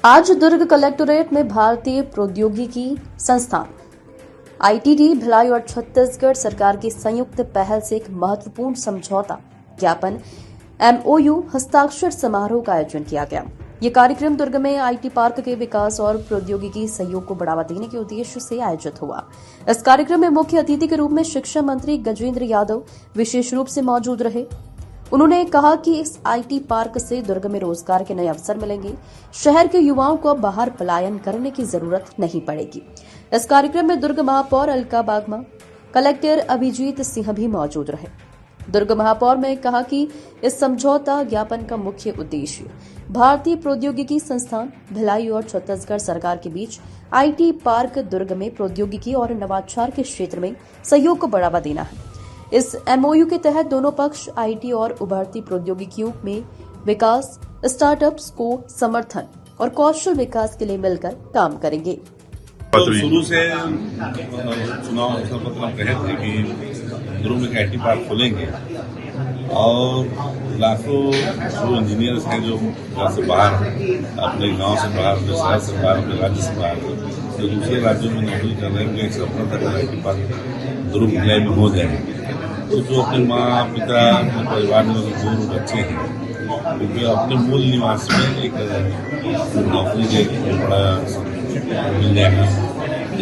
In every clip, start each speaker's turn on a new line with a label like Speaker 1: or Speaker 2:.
Speaker 1: आज दुर्ग कलेक्टोरेट में भारतीय प्रौद्योगिकी संस्थान आईटीडी भिलाई और छत्तीसगढ़ सरकार की संयुक्त पहल से एक महत्वपूर्ण समझौता ज्ञापन एमओयू हस्ताक्षर समारोह का आयोजन किया गया। ये कार्यक्रम दुर्ग में आईटी पार्क के विकास और प्रौद्योगिकी सहयोग को बढ़ावा देने के उद्देश्य से आयोजित हुआ। इस कार्यक्रम में मुख्य अतिथि के रूप में शिक्षा मंत्री गजेंद्र यादव विशेष रूप से मौजूद रहे। उन्होंने कहा कि इस आईटी पार्क से दुर्ग में रोजगार के नए अवसर मिलेंगे। शहर के युवाओं को अब बाहर पलायन करने की जरूरत नहीं पड़ेगी। इस कार्यक्रम में दुर्ग महापौर अलका बागमा, कलेक्टर अभिजीत सिंह भी मौजूद रहे। दुर्ग महापौर ने कहा कि इस समझौता ज्ञापन का मुख्य उद्देश्य भारतीय प्रौद्योगिकी संस्थान भिलाई और छत्तीसगढ़ सरकार के बीच आईटी पार्क दुर्ग में प्रौद्योगिकी और नवाचार के क्षेत्र में सहयोग को बढ़ावा देना है। इस एमओयू के तहत दोनों पक्ष आईटी और उभरती प्रौद्योगिकियों में विकास, स्टार्टअप्स को समर्थन और कौशल विकास के लिए मिलकर काम करेंगे।
Speaker 2: तो शुरू से चुनाव अवसर पत्र हम कहे थे कि दुर्ग में आईटी पार्क खोलेंगे और लाखों जो इंजीनियर्स हैं जो घर से बाहर, अपने गांव से बाहर, अपने शहर से बाहर, अपने राज्य से बाहर, तो दूसरे राज्यों में नौकरी कर रहे हैं, एक सपना था आईटी पार्क दुर्ग भिलाई में हो जाए। तो जो अपने माँ पिता, अपने परिवार में जो बच्चे हैं, क्योंकि अपने मूल निवास में एक नौकरी के बड़ा मिल जाएगा,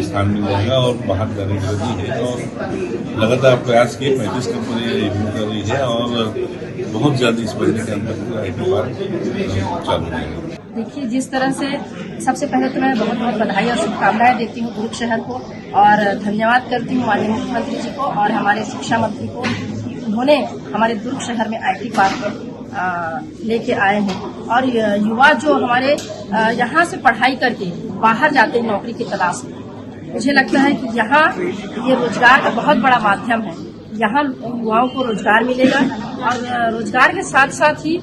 Speaker 2: स्थान मिल जाएगा और बाहर जाने के लिए है। और लगातार प्रयास किए, 35 कंपनियां रिव्यू कर रही है और बहुत जल्द इस महीने के अंदर आईटी पार्क चालू रहेगा।
Speaker 3: देखिए, जिस तरह से सबसे पहले तो मैं बहुत बहुत बधाई और शुभकामनाएं देती हूँ दुर्ग शहर को और धन्यवाद करती हूँ माननीय मुख्यमंत्री जी को और हमारे शिक्षा मंत्री को। उन्होंने हमारे दुर्ग शहर में आईटी पार्क लेके आए हैं और युवा जो हमारे यहाँ से पढ़ाई करके बाहर जाते हैं नौकरी की तलाश में, मुझे लगता है कि यहाँ ये रोजगार का बहुत बड़ा माध्यम है। यहाँ युवाओं को रोजगार मिलेगा और रोजगार के साथ साथ ही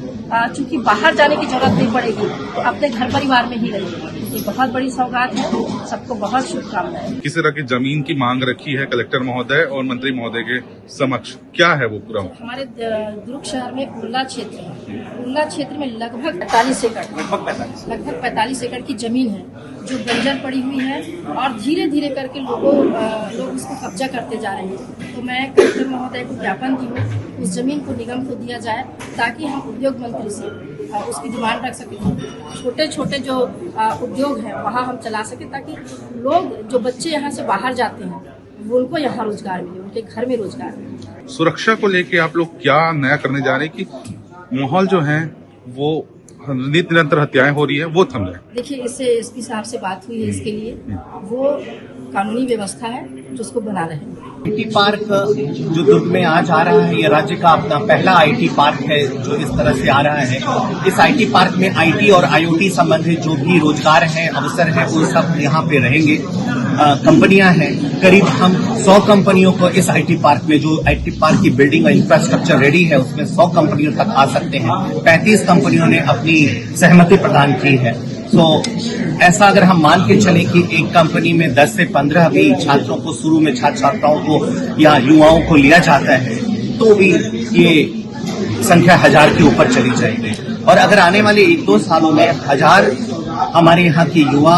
Speaker 3: चूंकि बाहर जाने की जरूरत नहीं पड़ेगी, तो अपने घर परिवार में ही रहेंगे। ये बहुत बड़ी सौगात है। सबको बहुत शुभकामनाएं।
Speaker 2: किस तरह की जमीन की मांग रखी है कलेक्टर महोदय और मंत्री महोदय के समक्ष, क्या है वो पूरा?
Speaker 3: हमारे दुर्ग शहर में उल्ला क्षेत्र है। उल्ला क्षेत्र में लगभग 45 एकड़ की जमीन है जो बंजर पड़ी हुई है और धीरे धीरे करके लोग उसको कब्जा करते जा रहे हैं। तो मैं कलेक्टर महोदय को ज्ञापन दी हूँ उस जमीन को निगम को दिया जाए ताकि हम उद्योग मंत्री से उसकी डिमांड रख सकें। छोटे छोटे जो उद्योग हैं वहाँ हम चला सकें ताकि लोग जो बच्चे यहाँ से बाहर जाते हैं उनको यहाँ रोजगार मिले, उनके घर में रोजगार मिले।
Speaker 2: सुरक्षा को लेके आप लोग क्या नया करने जा रहे हैं कि माहौल जो है वो निरंतर हत्याएं हो रही है वो थम जाए? देखिए,
Speaker 3: इससे एसपी साहब से बात हुई है, इसके लिए वो कानूनी व्यवस्था है जो उसको बना रहे हैं।
Speaker 4: आईटी पार्क जो दुर्ग में आज आ रहा है, ये राज्य का अपना पहला आईटी पार्क है जो इस तरह से आ रहा है। इस आईटी पार्क में आईटी और आईओटी संबंधित जो भी रोजगार है, अवसर है, वो सब यहाँ पे रहेंगे। कंपनियां हैं, करीब हम 100 कंपनियों को इस आईटी पार्क में, जो आईटी पार्क की बिल्डिंग और इंफ्रास्ट्रक्चर रेडी है, उसमें 100 कंपनियों तक आ सकते हैं। 35 कंपनियों ने अपनी सहमति प्रदान की है। तो ऐसा अगर हम मान के चलें कि एक कंपनी में 10 से 15 भी छात्रों को, शुरू में छात्र छात्राओं को या युवाओं को लिया जाता है, तो भी ये संख्या 1000 के ऊपर चली जाएगी। और अगर आने वाले 1-2 सालों में 1000 हमारे यहाँ के युवा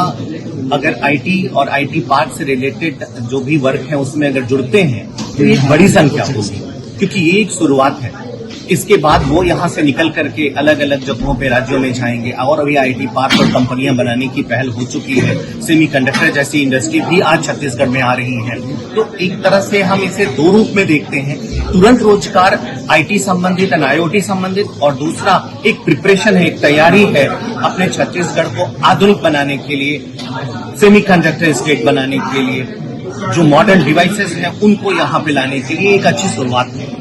Speaker 4: अगर आईटी और आईटी पार्क से रिलेटेड जो भी वर्क है उसमें अगर जुड़ते हैं तो एक बड़ी संख्या होगी, क्योंकि ये एक शुरुआत है। इसके बाद वो यहाँ से निकल करके अलग अलग जगहों पे, राज्यों में जाएंगे और अभी आईटी पार्क और कंपनियां बनाने की पहल हो चुकी है। सेमीकंडक्टर जैसी इंडस्ट्री भी आज छत्तीसगढ़ में आ रही है। तो एक तरह से हम इसे 2 रूप में देखते हैं, तुरंत रोजगार आईटी संबंधित और आईओटी संबंधित, और दूसरा एक प्रिपरेशन है, एक तैयारी है अपने छत्तीसगढ़ को आधुनिक बनाने के लिए, सेमीकंडक्टर स्टेट बनाने के लिए, जो मॉडर्न डिवाइसेस हैं उनको यहाँ पे लाने के लिए एक अच्छी शुरुआत है।